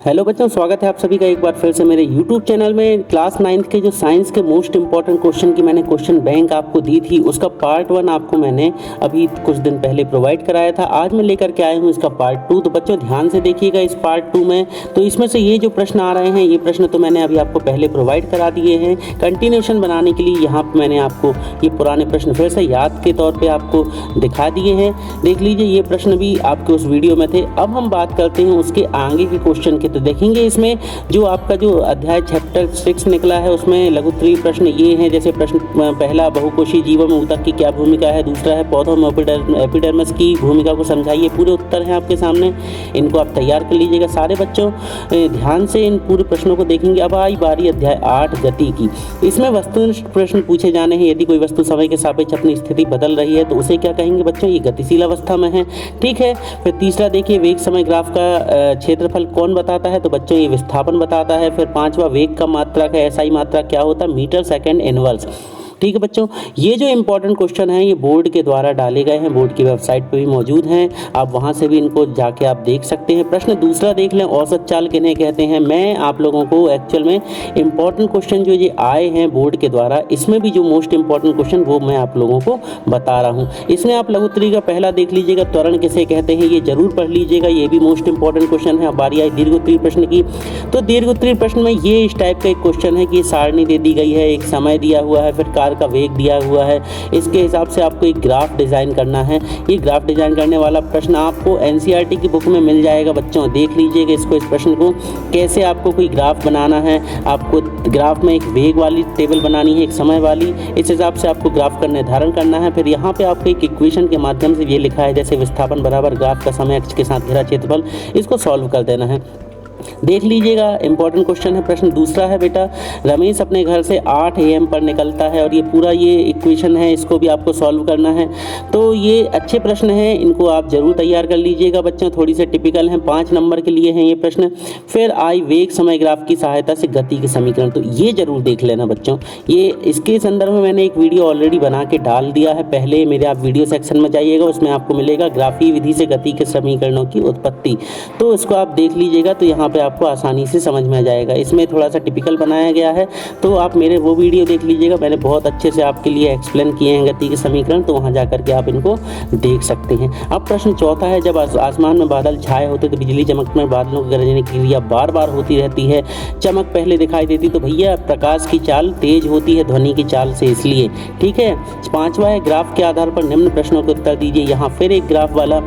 Hello बच्चों, स्वागत है आप सभी का एक बार फिर से मेरे YouTube चैनल में। क्लास 9th के जो साइंस के मोस्ट इंपॉर्टेंट क्वेश्चन की मैंने क्वेश्चन बैंक आपको दी थी, उसका पार्ट 1 आपको मैंने अभी कुछ दिन पहले प्रोवाइड कराया था। आज मैं लेकर के आया हूँ इसका पार्ट 2। तो बच्चों ध्यान से देखिएगा इस पार्ट 2 में। तो इसमें से ये जो प्रश्न आ रहे हैं, ये प्रश्न तो मैंने अभी आपको पहले प्रोवाइड करा दिए हैं। कंटिन्यूशन बनाने के लिए यहाँ पर मैंने आपको ये पुराने प्रश्न फिर से याद के तौर पर आपको दिखा दिए हैं। देख लीजिए, ये प्रश्न भी आपके उस वीडियो में थे। अब हम बात करते हैं उसके आगे के क्वेश्चन की। तो देखेंगे इसमें जो आपका जो अध्याय चैप्टर 6 निकला है, उसमें लघु उत्तरीय प्रश्न ये हैं। जैसे प्रश्न पहला, बहुकोषीय जीवों में ऊतक की क्या भूमिका है। दूसरा है पौधों में एपिडर्मिस की भूमिका को समझाइए। पूरे उत्तर हैं आपके सामने, इनको आप तैयार कर लीजिएगा सारे बच्चों। ध्यान से इन पूरे प्रश्नों को देखेंगे। अब आई बारी अध्याय 8 गति की। इसमें वस्तुनिष्ठ प्रश्न पूछे जाने हैं। यदि कोई वस्तु समय के सापेक्ष अपनी स्थिति बदल रही है तो उसे क्या कहेंगे बच्चों, ये गतिशील अवस्था में है। ठीक है। फिर तीसरा देखिए, वेग समय ग्राफ का क्षेत्रफल कौन बताता है, तो बच्चों ये विस्थापन बताता है। फिर पांचवा, वेग का मात्रक है, एसआई मात्रा क्या होता है, मीटर सेकंड इनवर्स। ठीक है बच्चों, ये जो इंपॉर्टेंट क्वेश्चन हैं ये बोर्ड के द्वारा डाले गए हैं, बोर्ड की वेबसाइट पे भी मौजूद हैं, आप वहां से भी इनको जाके आप देख सकते हैं। प्रश्न दूसरा देख लें, औसत चाल किन्हें कहते हैं। मैं आप लोगों को एक्चुअल में इंपॉर्टेंट क्वेश्चन जो ये आए हैं बोर्ड के द्वारा, इसमें भी जो मोस्ट इंपॉर्टेंट क्वेश्चन वो मैं आप लोगों को बता रहा हूँ। इसमें आप लघु उत्तरीय का पहला देख लीजिएगा, त्वरण किसे कहते हैं, ये जरूर पढ़ लीजिएगा, ये भी मोस्ट इंपॉर्टेंट क्वेश्चन है। अब बारी आई दीर्घ उत्तरीय प्रश्न की। तो दीर्घ उत्तरीय प्रश्न में ये इस टाइप का एक क्वेश्चन है कि सारणी दे दी गई है, एक समय दिया हुआ है, फिर कार का वेग दिया हुआ है, इसके हिसाब से आपको एक ग्राफ डिजाइन करना है। ये ग्राफ डिजाइन करने वाला प्रश्न आपको एनसीईआरटी की बुक में मिल जाएगा बच्चों। देख लीजिएगा इसको, इस प्रश्न को कैसे आपको कोई ग्राफ बनाना है। आपको ग्राफ में एक वेग वाली टेबल बनानी है, एक समय वाली, इस हिसाब से आपको ग्राफ का निर्धारण करना है। फिर यहाँ पे आपको एक इक्वेशन के माध्यम से ये लिखा है, जैसे विस्थापन बराबर ग्राफ का समय अक्ष के साथ घेरा क्षेत्रफल, इसको सॉल्व कर देना है। देख लीजिएगा, इंपॉर्टेंट क्वेश्चन है। प्रश्न दूसरा है बेटा, रमेश अपने घर से 8 AM पर निकलता है, और ये पूरा ये इक्वेशन है, इसको भी आपको सॉल्व करना है। तो ये अच्छे प्रश्न हैं, इनको आप जरूर तैयार कर लीजिएगा बच्चों, थोड़ी से टिपिकल हैं, 5 नंबर के लिए हैं ये प्रश्न। फिर आई वेग समय ग्राफ की सहायता से गति के समीकरण, तो ये जरूर देख लेना बच्चों। ये इसके संदर्भ में मैंने एक वीडियो ऑलरेडी बना के डाल दिया है पहले, मेरे आप वीडियो सेक्शन में जाइएगा, उसमें आपको मिलेगा ग्राफीय विधि से गति के समीकरणों की उत्पत्ति। तो इसको आप देख लीजिएगा, तो यहाँ पे आपको आसानी से समझ में आ जाएगा। इसमें थोड़ा सा टिपिकल बनाया गया है, तो आप मेरे वो वीडियो देख लीजिएगा, मैंने बहुत अच्छे से आपके लिए एक्सप्लेन किए हैं गति के समीकरण, तो वहाँ जा करके आप इनको देख सकते हैं। अब प्रश्न चौथा है, जब आसमान में बादल छाए होते तो बिजली चमक में बादलों की गरजने की क्रिया बार बार होती रहती है। चमक पहले दिखाई देती तो भैया प्रकाश की चाल तेज होती है ध्वनि की चाल से, इसलिए। ठीक है। पांचवा है, ग्राफ के आधार पर निम्न प्रश्नों के उत्तर दीजिए। यहाँ फिर एक ग्राफ वाला।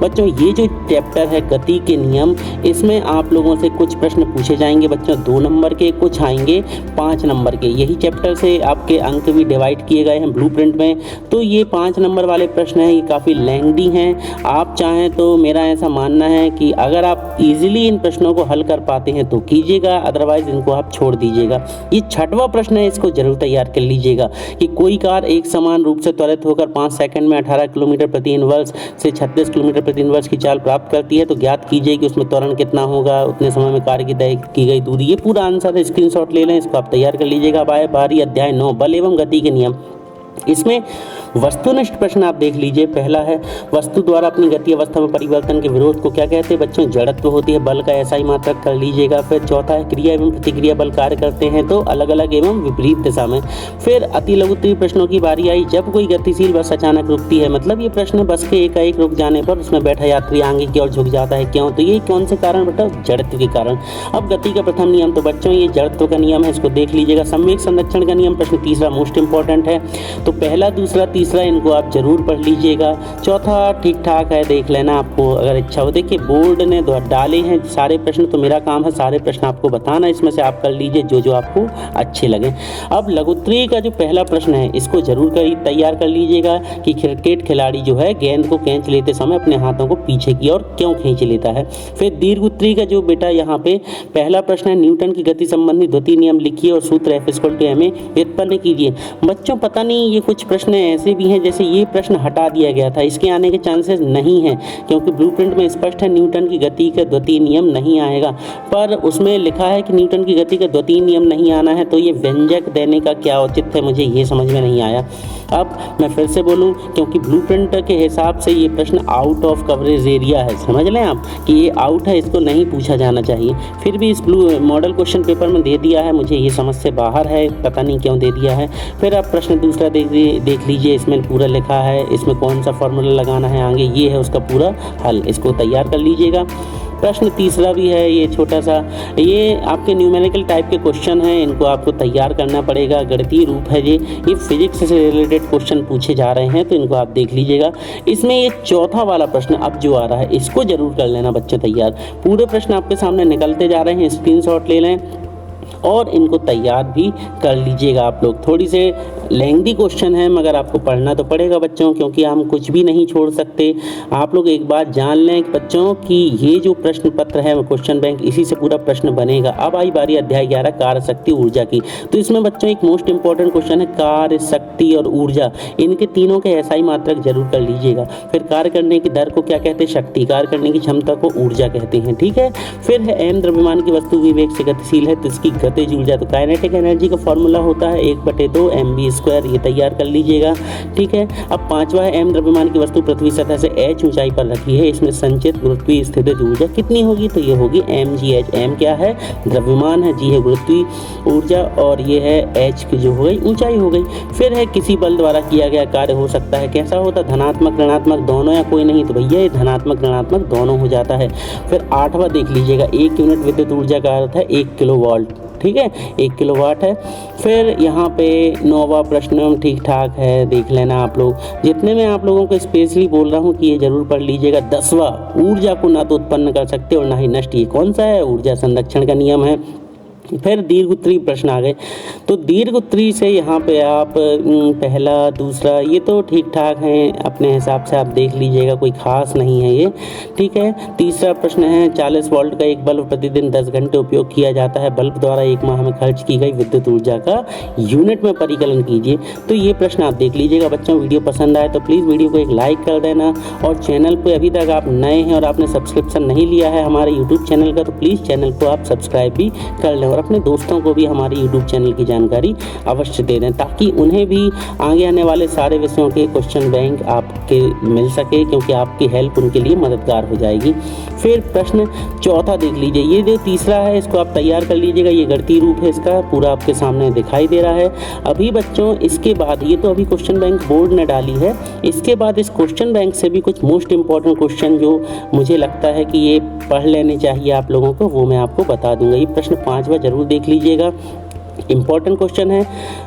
बच्चों ये जो चैप्टर है गति के नियम, इसमें आप लोगों से कुछ प्रश्न पूछे जाएंगे बच्चों, 2 नंबर के, कुछ आएंगे 5 नंबर के। यही चैप्टर से आपके अंक भी डिवाइड किए गए हैं ब्लूप्रिंट में। तो ये 5 नंबर वाले प्रश्न हैं, ये काफ़ी लेंथी हैं। आप चाहें तो मेरा ऐसा मानना है कि अगर आप इजीली इन प्रश्नों को हल कर पाते हैं तो कीजिएगा, अदरवाइज इनको आप छोड़ दीजिएगा। ये 6वां प्रश्न है, इसको जरूर तैयार कर लीजिएगा कि कोई कार एक समान रूप से त्वरित होकर 5 सेकंड में 18 किलोमीटर प्रति इनवर्स से 36 किलोमीटर प्रति इनवर्स की चाल प्राप्त करती है, तो ज्ञात कीजिए कि उसमें त्वरण कितना होगा, उतने समय में कार की तय की गई दूरी। ये पूरा आंसर स्क्रीनशॉट ले लें, इसको आप तैयार कर लीजिएगा। अब आए बारी अध्याय 9 बल एवं गति के नियम। इसमें वस्तुनिष्ठ प्रश्न आप देख लीजिए। पहला है, वस्तु द्वारा अपनी गति अवस्था में परिवर्तन के विरोध को क्या कहते हैं बच्चों, जड़त्व होती है। बल का एसआई मात्रक कर लीजिएगा। फिर चौथा है, क्रिया एवं प्रतिक्रिया बल कार्य करते हैं तो अलग अलग एवं विपरीत दिशा में। फिर अति लघु उत्तरीय प्रश्नों की बारी आई, जब कोई गतिशील बस अचानक रुकती है, मतलब ये प्रश्न बस के एकाएक रुक जाने पर उसमें बैठा यात्री आगे की ओर झुक जाता है, क्यों, तो ये कौन से कारण बेटा, जड़त्व के कारण। अब गति का प्रथम नियम, तो बच्चों ये जड़त्व का नियम है, इसको देख लीजिएगा। सम्वेग संरक्षण का नियम प्रश्न तीसरा मोस्ट इंपॉर्टेंट है, तो पहला दूसरा तीसरा इनको आप जरूर पढ़ लीजिएगा। चौथा ठीक ठाक है, देख लेना आपको अगर इच्छा हो। देखिए बोर्ड ने डाले हैं सारे प्रश्न, तो मेरा काम है सारे प्रश्न आपको बताना, इसमें से आप कर लीजिए जो जो आपको अच्छे लगे। अब लघु उत्तरीय का जो पहला प्रश्न है, इसको जरूर तैयार कर लीजिएगा कि क्रिकेट खिलाड़ी जो है गेंद को खींच लेते समय अपने हाथों को पीछे की ओर क्यों खींच लेता है। फिर दीर्घ उत्तरीय का जो बेटा यहाँ पे पहला प्रश्न है, न्यूटन की गति संबंधी द्वितीय नियम लिखिए और सूत्र F = ma व्युत्पन्न कीजिए। बच्चों पता नहीं ये कुछ प्रश्न ऐसे भी हैं, जैसे ये प्रश्न हटा दिया गया था, इसके आने के चांसेस नहीं हैं, क्योंकि ब्लूप्रिंट में स्पष्ट है न्यूटन की गति का द्वितीय नियम नहीं आएगा। पर उसमें लिखा है कि न्यूटन की गति का द्वितीय नियम नहीं आना है, तो ये व्यंजक देने का क्या औचित्य है, मुझे ये समझ में नहीं आया। अब मैं फिर से बोलूँ, क्योंकि ब्लूप्रिंट के हिसाब से ये प्रश्न आउट ऑफ कवरेज एरिया है, समझ लें आप कि ये आउट है, इसको नहीं पूछा जाना चाहिए। फिर भी इस मॉडल क्वेश्चन पेपर में दे दिया है, मुझे ये समझ से बाहर है, पता नहीं क्यों दे दिया है। फिर आप प्रश्न दूसरा देख लीजिए, इसमें पूरा लिखा है, इसमें कौन सा फॉर्मूला लगाना है आगे, ये है उसका पूरा हल, इसको तैयार कर लीजिएगा। प्रश्न तीसरा भी है, ये छोटा सा, ये आपके न्यूमेरिकल टाइप के क्वेश्चन हैं, इनको आपको तैयार करना पड़ेगा, गणितीय रूप है ये फिजिक्स से रिलेटेड क्वेश्चन पूछे जा रहे हैं, तो इनको आप देख लीजिएगा। इसमें ये चौथा वाला प्रश्न अब जो आ रहा है, इसको जरूर कर लेना बच्चे तैयार। पूरे प्रश्न आपके सामने निकलते जा रहे हैं, स्क्रीनशॉट ले लें और इनको तैयार भी कर लीजिएगा आप लोग। थोड़ी से लेंथी क्वेश्चन है, मगर आपको पढ़ना तो पड़ेगा बच्चों, क्योंकि हम कुछ भी नहीं छोड़ सकते। आप लोग एक बात जान लें बच्चों कि ये जो प्रश्न पत्र है क्वेश्चन बैंक, इसी से पूरा प्रश्न बनेगा। अब आई बारी अध्याय 11 कार्य शक्ति ऊर्जा की, तो इसमें बच्चों एक मोस्ट इंपॉर्टेंट क्वेश्चन है कार्य शक्ति और ऊर्जा, इनके तीनों के एसआई मात्रक जरूर कर लीजिएगा। फिर कार्य करने की दर को क्या कहते हैं, शक्ति, कार्य करने की क्षमता को ऊर्जा कहते हैं, ठीक है। फिर है एम द्रव्यमान की वस्तु विवेक से गतिशील है, तो इसकी गतिज ऊर्जा, तो काइनेटिक एनर्जी का फॉर्मूला होता है 1/2 mv², ये तैयार कर लीजिएगा, ठीक है। अब पांचवा है एम द्रव्यमान की वस्तु पृथ्वी सतह से h ऊंचाई पर रखी है, इसमें संचित गुरुत्वीय स्थितिज ऊर्जा कितनी होगी, तो ये होगी mgh। m क्या है, द्रव्यमान है, g है गुरुत्वीय ऊर्जा, और ये है h की जो हो गई ऊंचाई हो गई। फिर है किसी बल द्वारा किया गया कार्य हो सकता है, कैसा होता, धनात्मक ऋणात्मक दोनों या कोई नहीं, तो भैया ये धनात्मक ऋणात्मक दोनों हो जाता है। फिर आठवां देख लीजिएगा, 1 यूनिट विद्युत ऊर्जा का अर्थ है 1 किलोवाट, ठीक है, 1 किलोवाट है। फिर यहाँ पे 9वां प्रश्न ठीक ठाक है, देख लेना आप लोग, जितने में आप लोगों को स्पेशली बोल रहा हूँ कि ये जरूर पढ़ लीजिएगा। 10वां, ऊर्जा को ना तो उत्पन्न कर सकते और ना ही नष्ट, ये कौन सा है, ऊर्जा संरक्षण का नियम है। फिर दीर्घ उत्तरी प्रश्न आ गए, तो दीर्घ उत्तरी से यहाँ पे आप पहला दूसरा ये तो ठीक ठाक हैं, अपने हिसाब से आप देख लीजिएगा, कोई खास नहीं है ये, ठीक है। तीसरा प्रश्न है 40 वोल्ट का एक बल्ब प्रतिदिन 10 घंटे उपयोग किया जाता है, बल्ब द्वारा एक माह में खर्च की गई विद्युत ऊर्जा का यूनिट में परिकलन कीजिए, तो ये प्रश्न आप देख लीजिएगा बच्चों। वीडियो पसंद आए तो प्लीज़ वीडियो को एक लाइक कर देना, और चैनल पर अभी तक आप नए हैं और आपने सब्सक्रिप्शन नहीं लिया है हमारे यूट्यूब चैनल का, तो प्लीज़ चैनल को आप सब्सक्राइब भी कर लें, और अपने दोस्तों को भी हमारे YouTube चैनल की जानकारी अवश्य दे दें, ताकि उन्हें भी आगे आने वाले सारे विषयों के क्वेश्चन बैंक आपके मिल सके, क्योंकि आपकी हेल्प उनके लिए मददगार हो जाएगी। फिर प्रश्न चौथा देख लीजिए, ये जो तीसरा है इसको आप तैयार कर लीजिएगा, ये गणितीय रूप है, इसका पूरा आपके सामने दिखाई दे रहा है। अभी बच्चों इसके बाद, ये तो अभी क्वेश्चन बैंक बोर्ड ने डाली है, इसके बाद इस क्वेश्चन बैंक से भी कुछ मोस्ट इंपॉर्टेंट क्वेश्चन जो मुझे लगता है कि ये पढ़ लेने चाहिए आप लोगों को, वो मैं आपको बता दूंगा। ये प्रश्न 5वां जरूर देख लीजिएगा, इम्पॉर्टेंट क्वेश्चन है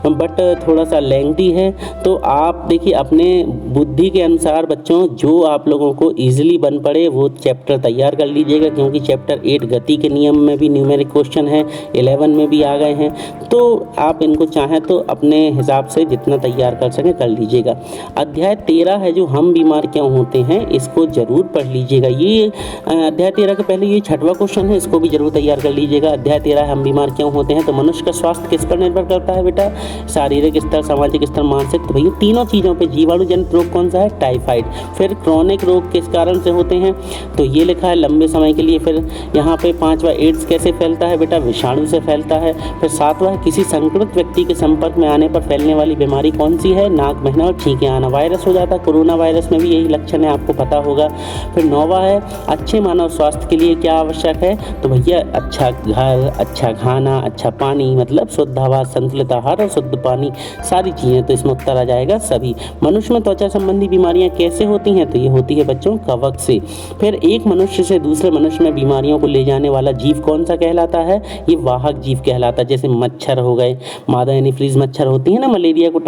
बट थोड़ा सा लेंथी है, तो आप देखिए अपने बुद्धि के अनुसार बच्चों जो आप लोगों को इजीली बन पड़े वो चैप्टर तैयार कर लीजिएगा, क्योंकि चैप्टर 8 गति के नियम में भी न्यूमेरिक क्वेश्चन है, 11 में भी आ गए हैं, तो आप इनको चाहें तो अपने हिसाब से जितना तैयार कर सकें कर लीजिएगा। अध्याय 13 है जो हम बीमार क्यों होते हैं, इसको जरूर पढ़ लीजिएगा। ये अध्याय 13 के पहले ये 6वां क्वेश्चन है, इसको भी जरूर तैयार कर लीजिएगा। अध्याय 13 हम बीमार क्यों होते हैं, तो मनुष्य का स्वास्थ्य किस पर निर्भर करता है बेटा, शारीरिक स्तर, सामाजिक स्तर, मानसिक, तो भैया तीनों चीज़ों पे। जीवाणु जनित रोग कौन सा है, टाइफाइड। फिर क्रोनिक रोग किस कारण से होते हैं, तो ये लिखा है लंबे समय के लिए। फिर यहाँ पे 5वां एड्स कैसे फैलता है बेटा, विषाणु से फैलता है। फिर 7वां किसी संक्रमित व्यक्ति के संपर्क में आने पर फैलने वाली बीमारी कौन सी है, नाक बहना और छींके आना, वायरस हो जाता है। कोरोना वायरस में भी यही लक्षण है, आपको पता होगा। फिर 9वां है अच्छे मानव स्वास्थ्य के लिए क्या आवश्यक है, तो भैया अच्छा घर, अच्छा खाना, अच्छा पानी, मतलब शुद्ध हवा, संतुलित आहार और शुद्ध पानी, सारी चीज़ें, तो इसमें उत्तर आ जाएगा सभी। मनुष्य में त्वचा संबंधी बीमारियां कैसे होती हैं, तो ये होती है बच्चों कवक से। फिर एक मनुष्य से दूसरे मनुष्य में बीमारियों को ले जाने वाला जीव कौन सा कहलाता है, ये वाहक जीव कहलाता है। जैसे मच्छर हो गए, मादा एनीफिलीज मच्छर होती है ना, मलेरिया को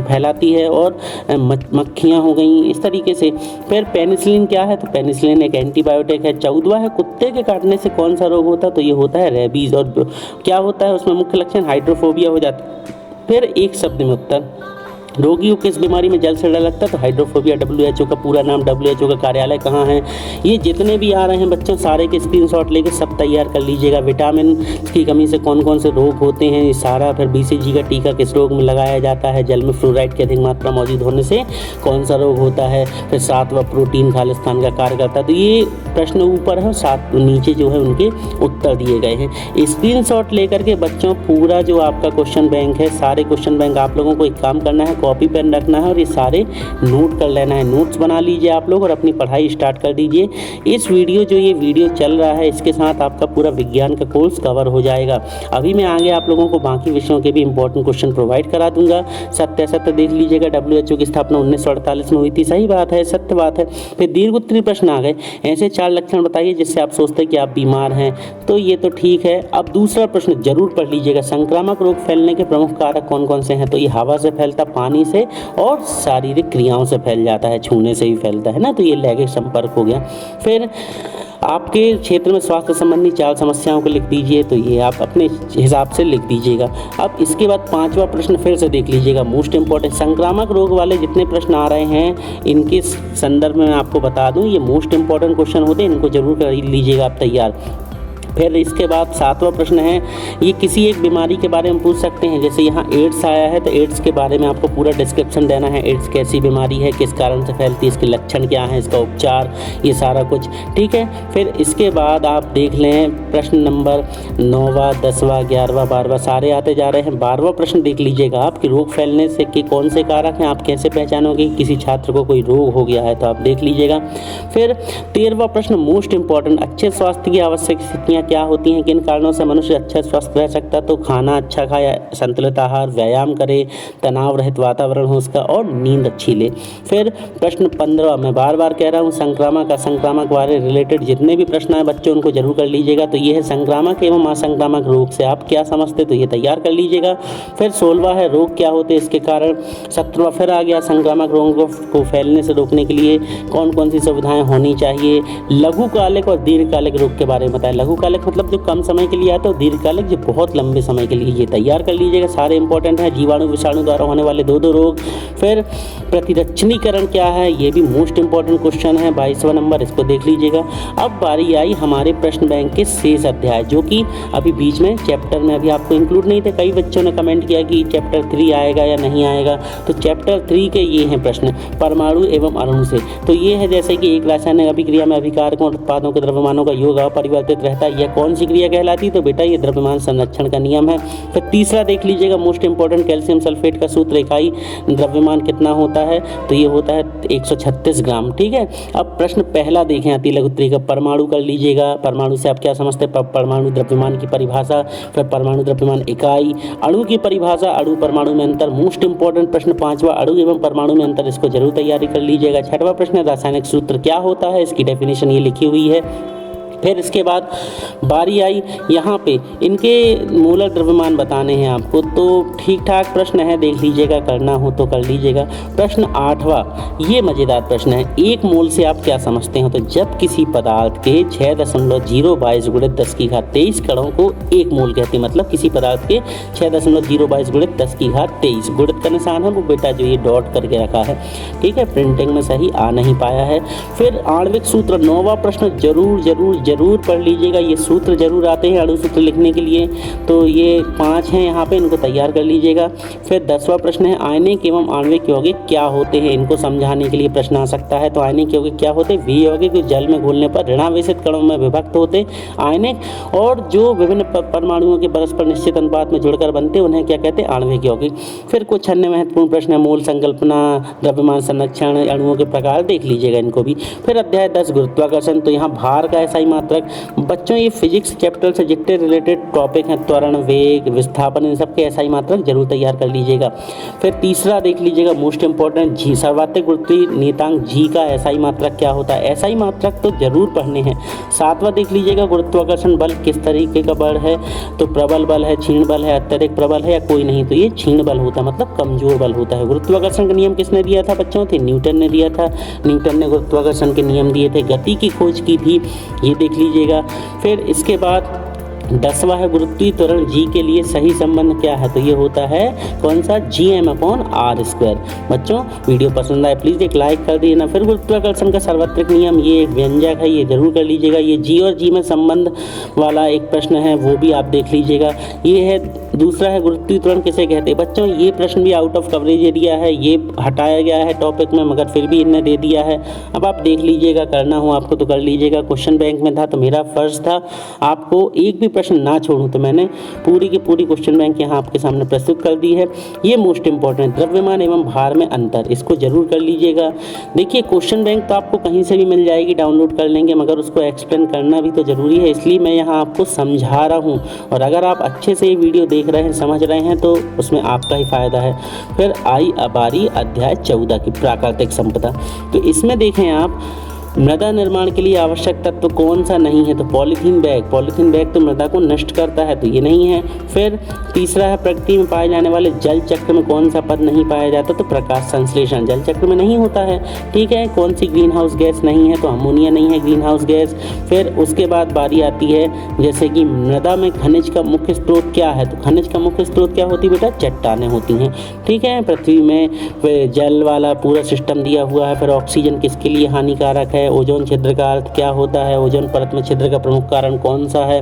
फैलाती है, और मक्खियाँ हो गई, इस तरीके से। फिर पेनिसिलिन क्या है, तो पेनिसिलिन एक एंटीबायोटिक है। 14वां है कुत्ते के काटने से कौन सा रोग होता है, तो ये होता है रेबीज। और क्या होता है उसमें मुख्य लक्षण, हाइड्रोफोबिया हो जाता है। फिर एक शब्द में उत्तर, रोगी को किस बीमारी में जल से डर लगता है? तो हाइड्रोफोबिया। WHO का पूरा नाम, WHO का कार्यालय कहाँ है? ये जितने भी आ रहे हैं बच्चों, सारे के स्क्रीनशॉट लेके सब तैयार कर लीजिएगा। विटामिन की कमी से कौन कौन से रोग होते हैं ये सारा, फिर BCG का टीका किस रोग में लगाया जाता है, जल में फ्लोराइड की अधिक मात्रा मौजूद होने से कौन सा रोग होता है, फिर 7वां प्रोटीन खालिस्तान का कार्य करता है। तो ये प्रश्न ऊपर है, 7 नीचे जो है उनके उत्तर दिए गए हैं। स्क्रीनशॉट लेकर के बच्चों पूरा जो आपका क्वेश्चन बैंक है, सारे क्वेश्चन बैंक आप लोगों को एक काम करना है, कॉपी पेन रखना है और ये सारे नोट कर लेना है। नोट्स बना लीजिए आप लोग और अपनी पढ़ाई स्टार्ट कर दीजिए। इस वीडियो जो ये वीडियो चल रहा है इसके साथ आपका पूरा विज्ञान का कोर्स कवर हो जाएगा। अभी मैं आगे आप लोगों को बाकी विषयों के भी इंपॉर्टेंट क्वेश्चन प्रोवाइड करा दूंगा। सत्य असत्य देख लीजिएगा। WHO की स्थापना 1948 में हुई थी, सही बात है, सत्य बात है। फिर दीर्घ उत्तरीय प्रश्न आ गए, ऐसे 4 लक्षण बताइए जिससे आप सोचते हैं कि आप बीमार हैं, तो ये तो ठीक है। अब दूसरा प्रश्न जरूर पढ़ लीजिएगा, संक्रामक रोग फैलने के प्रमुख कारक कौन कौन से हैं? तो ये हवा से फैलता, पानी से और शारीरिक क्रियाओं से फैल जाता है, छूने से भी फैलता है ना, तो ये लैंगिक संपर्क हो गया। फिर आपके क्षेत्र में स्वास्थ्य संबंधी 4 समस्याओं को लिख दीजिए, तो ये आप अपने हिसाब से लिख दीजिएगा। अब इसके बाद 5वां प्रश्न फिर से देख लीजिएगा, मोस्ट इंपॉर्टेंट। संक्रामक रोग वाले जितने प्रश्न आ रहे हैं इनके संदर्भ में मैं आपको बता दूं, ये मोस्ट इंपॉर्टेंट क्वेश्चन होते हैं, इनको जरूर कर लीजिएगा आप तैयार। फिर इसके बाद 7वां प्रश्न है, ये किसी एक बीमारी के बारे में पूछ सकते हैं। जैसे यहाँ एड्स आया है तो एड्स के बारे में आपको पूरा डिस्क्रिप्शन देना है। एड्स कैसी बीमारी है, किस कारण से फैलती है, इसके लक्षण क्या हैं, इसका उपचार, ये सारा कुछ, ठीक है। फिर इसके बाद आप देख लें प्रश्न नंबर 9वां, 10वां, 11वां, 12वां सारे आते जा रहे हैं। 12वां प्रश्न देख लीजिएगा आप कि रोग फैलने से के कौन से कारक हैं, आप कैसे पहचानोगे किसी छात्र को कोई रोग हो गया है, तो आप देख लीजिएगा। फिर 13वां प्रश्न मोस्ट इंपॉर्टेंट, अच्छे स्वास्थ्य की आवश्यक स्थितियाँ क्या होती हैं, किन कारणों से मनुष्य अच्छा स्वस्थ रह सकता है? तो खाना अच्छा खाए, संतुलित आहार, व्यायाम करे, तनाव रहित वातावरण हो उसका और नींद अच्छी ले। फिर प्रश्न 15, मैं बार बार कह रहा हूँ, संक्रामक वाले रिलेटेड जितने भी प्रश्न आए बच्चों उनको जरूर कर लीजिएगा। तो ये है संक्रामक एवं असंक्रामक रोग से आप क्या समझते, तो ये तैयार कर लीजिएगा। फिर 16वां है रोग क्या होते हैं इसके कारण। 17वां फिर आ गया संक्रामक रोगों को फैलने से रोकने के लिए कौन कौन सी सुविधाएं होनी चाहिए। लघुकालिक और दीर्घकालिक रोग के बारे में बताया। लघुकालिक मतलब जो कम समय के लिए आता है, दीर्घकालिक जो बहुत लंबे समय के लिए, ये तैयार कर लीजिएगा, सारे इंपॉर्टेंट हैं। जीवाणु विषाणु द्वारा होने वाले 2 रोग। फिर प्रतिरक्षणीकरण क्या है, ये भी मोस्ट इंपॉर्टेंट क्वेश्चन है, 22वां नंबर, इसको देख लीजिएगा। अब बारी आई हमारे प्रश्न बैंक के शेष अध्याय, जो कि अभी बीच में चैप्टर में अभी आपको इंक्लूड नहीं थे। कई बच्चों ने कमेंट किया कि चैप्टर 3 आएगा या नहीं आएगा, तो चैप्टर 3 के ये हैं प्रश्न, परमाणु एवं अणु से। तो ये है जैसे कि एक रासायनिक अभिक्रिया में अभिकारकों और उत्पादों के द्रव्यमानों का योग अपरिवर्तित रहता है, यह कौन सी क्रिया कहलाती है? तो बेटा ये द्रव्यमान संरक्षण का नियम है। फिर तीसरा देख लीजिएगा मोस्ट इंपॉर्टेंट, कैल्शियम सल्फेट का सूत्र, इकाई द्रव्यमान कितना होता है, तो ये होता है 136 ग्राम, ठीक है। अब प्रश्न पहला देखें अति लघु उत्तरीय का, परमाणु कर लीजिएगा। परमाणु से आप क्या समझते हैं? परमाणु द्रव्यमान की परिभाषा, फिर परमाणु द्रव्यमान इकाई, अणु की परिभाषा, अणु परमाणु में अंतर। मोस्ट इंपॉर्टेंट प्रश्न 5वां, अणु एवं परमाणु में अंतर, इसको जरूर तैयारी कर लीजिएगा। 6वां प्रश्न, रासायनिक सूत्र क्या होता है, इसकी डेफिनेशन ये लिखी हुई है। फिर इसके बाद बारी आई यहाँ पे इनके मूलक द्रव्यमान बताने हैं आपको, तो ठीक ठाक प्रश्न है, देख लीजिएगा, करना हो तो कर लीजिएगा। प्रश्न 8वां, ये मज़ेदार प्रश्न है, 1 मोल से आप क्या समझते हो? तो जब किसी पदार्थ के 6.022 गुणित 10 की घात 23 कणों को 1 मोल कहते हैं, मतलब किसी पदार्थ के 6.022 गुणित 10 की घात 23, गुणित का निशान है वो बेटा जो ये डॉट करके रखा है, ठीक है, प्रिंटिंग में सही आ नहीं पाया है। फिर आणविक सूत्र 9वां प्रश्न जरूर पढ़ लीजिएगा, ये सूत्र जरूर आते हैं अणु सूत्र लिखने के लिए, तो ये 5 हैं यहाँ पे, इनको तैयार कर लीजिएगा। फिर 10वां प्रश्न है, आयनिक एवं आणविक यौगिक क्या होते हैं, इनको समझाने के लिए प्रश्न आ सकता है। तो आयनिक यौगिक क्या होते हैं? वे यौगिक जो जल में घुलने पर ऋणावेशित कणों में विभक्त होते आयनिक, और जो विभिन्न परमाणुओं के परस्पर निश्चित अनुपात में जुड़कर बनते हैं उन्हें क्या कहते हैं? आणविक यौगिक। फिर कुछ अन्य महत्वपूर्ण प्रश्न है, मूल संकल्पना, द्रव्यमान संरक्षण, अणुओं के प्रकार, देख लीजिएगा इनको भी। फिर अध्याय 10 गुरुत्वाकर्षण, तो यहाँ भार का एसआई मात्रक। बच्चों ये फिजिक्स चैप्टर से जितने रिलेटेड टॉपिक हैं, त्वरण, वेग, विस्थापन, इन सब के एसआई मात्रक जरूर तैयार कर लीजिएगा। फिर तीसरा देख लीजिएगा मोस्ट इंपॉर्टेंट, जी सर्वाधिक गुरुत्वीय नियतांक जी का एसआई मात्रक क्या होता है, एसआई मात्रक तो जरूर पढ़ने हैं। 7वां देख लीजिएगा, गुरुत्वाकर्षण बल किस तरीके का बल है, तो प्रबल बल है, क्षीण बल है, अत्यधिक प्रबल है या कोई नहीं, तो ये क्षीण बल होता है, मतलब कमजोर बल होता है। गुरुत्वाकर्षण का नियम किसने दिया था बच्चों? थे न्यूटन ने दिया था, न्यूटन ने गुरुत्वाकर्षण के नियम दिए थे। गति की खोज की थी, ये देख लीजिएगा। फिर इसके बाद 10वां है गुरुत्वीय त्वरण जी के लिए सही संबंध क्या है, तो ये होता है कौन सा, Gm/r²। बच्चों वीडियो पसंद आए प्लीज़ एक लाइक कर दीजिए ना। फिर गुरुत्वाकर्षण का सार्वत्रिक नियम, ये एक व्यंजक है, ये जरूर कर लीजिएगा। ये जी और जी में संबंध वाला एक प्रश्न है, वो भी आप देख लीजिएगा। ये है दूसरा है गुरुत्वीय त्वरण किसे कहते हैं। बच्चों ये प्रश्न भी आउट ऑफ कवरेज एरिया है, ये हटाया गया है टॉपिक में, मगर फिर भी इनने दे दिया है। अब आप देख लीजिएगा, करना हो आपको तो कर लीजिएगा। क्वेश्चन बैंक में था तो मेरा फर्ज था आपको एक भी प्रश्न ना छोड़ूं, तो मैंने पूरी की पूरी क्वेश्चन बैंक यहाँ आपके सामने प्रस्तुत कर दी है। ये मोस्ट इंपॉर्टेंट, द्रव्यमान एवं भार में अंतर, इसको जरूर कर लीजिएगा। देखिए क्वेश्चन बैंक तो आपको कहीं से भी मिल जाएगी, डाउनलोड कर लेंगे, मगर उसको एक्सप्लेन करना भी तो जरूरी है, इसलिए मैं यहाँ आपको समझा रहा हूँ। और अगर आप अच्छे से ये वीडियो देख रहे हैं, समझ रहे हैं, तो उसमें आपका ही फायदा है। फिर आई बारी अध्याय 14 की प्राकृतिक संपदा, तो इसमें देखें आप मृदा निर्माण के लिए आवश्यक तत्व कौन सा नहीं है, तो पॉलीथीन बैग तो मृदा को नष्ट करता है, तो ये नहीं है। फिर तीसरा है प्रकृति में पाए जाने वाले जल चक्र में कौन सा पद नहीं पाया जाता, तो प्रकाश संश्लेषण जल चक्र में नहीं होता है। ठीक है, कौन सी ग्रीन हाउस गैस नहीं है, तो अमोनिया नहीं है ग्रीन हाउस गैस। फिर उसके बाद बारी आती है जैसे कि मृदा में खनिज का मुख्य स्रोत क्या है, तो खनिज का मुख्य स्रोत क्या होती है बेटा, चट्टानें होती हैं। ठीक है, पृथ्वी में जल वाला पूरा सिस्टम दिया हुआ है। फिर ऑक्सीजन किसके लिए हानिकारक है, ओजोन छिद्र का अर्थ क्या होता है, ओजोन परत में छिद्र का प्रमुख कारण कौन सा है,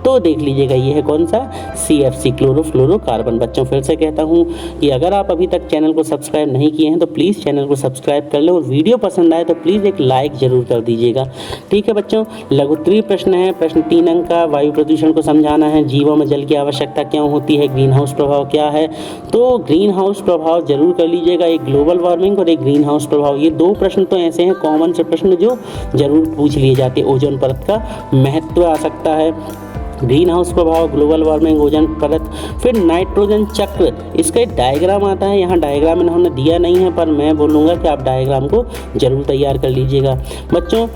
तो देख लीजिएगा ये है कौन सा, CFC क्लोरोफ्लोरोकार्बन। बच्चों फिर से कहता हूँ कि अगर आप अभी तक चैनल को सब्सक्राइब नहीं किए हैं तो प्लीज़ चैनल को सब्सक्राइब कर लें, और वीडियो पसंद आए तो प्लीज़ एक लाइक जरूर कर दीजिएगा। ठीक है बच्चों, लघुत्तरीय प्रश्न है, प्रश्न 3 अंक का, वायु प्रदूषण को समझाना है, जीवों में जल की आवश्यकता क्यों होती है, ग्रीन हाउस प्रभाव क्या है, तो ग्रीन हाउस प्रभाव जरूर कर लीजिएगा। एक ग्लोबल वार्मिंग और एक ग्रीन हाउस प्रभाव, ये 2 प्रश्न तो ऐसे हैं कॉमन से प्रश्न जो जरूर पूछ लिए जाते हैं। ओजोन परत का महत्व आ सकता है, ग्रीन हाउस प्रभाव, ग्लोबल वार्मिंग, ओजोन परत। फिर नाइट्रोजन चक्र, इसका एक डायग्राम आता है, यहाँ डायग्राम इन्होंने दिया नहीं है, पर मैं बोलूँगा कि आप डायग्राम को जरूर तैयार कर लीजिएगा। बच्चों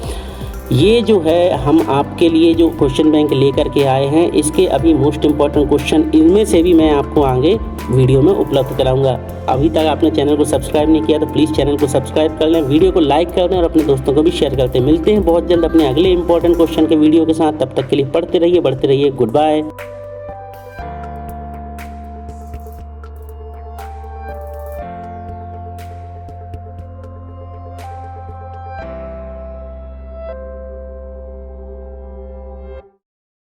ये जो है हम आपके लिए जो क्वेश्चन बैंक लेकर के आए हैं, इसके अभी मोस्ट इंपॉर्टेंट क्वेश्चन इनमें से भी मैं आपको आगे वीडियो में उपलब्ध कराऊंगा। अभी तक आपने चैनल को सब्सक्राइब नहीं किया तो प्लीज़ चैनल को सब्सक्राइब कर लें, वीडियो को लाइक कर दें और अपने दोस्तों को भी शेयर करते हैं। मिलते हैं बहुत जल्द अपने अगले इंपॉर्टेंट क्वेश्चन के वीडियो के साथ, तब तक के लिए पढ़ते रहिए, बढ़ते रहिए, गुड बाय।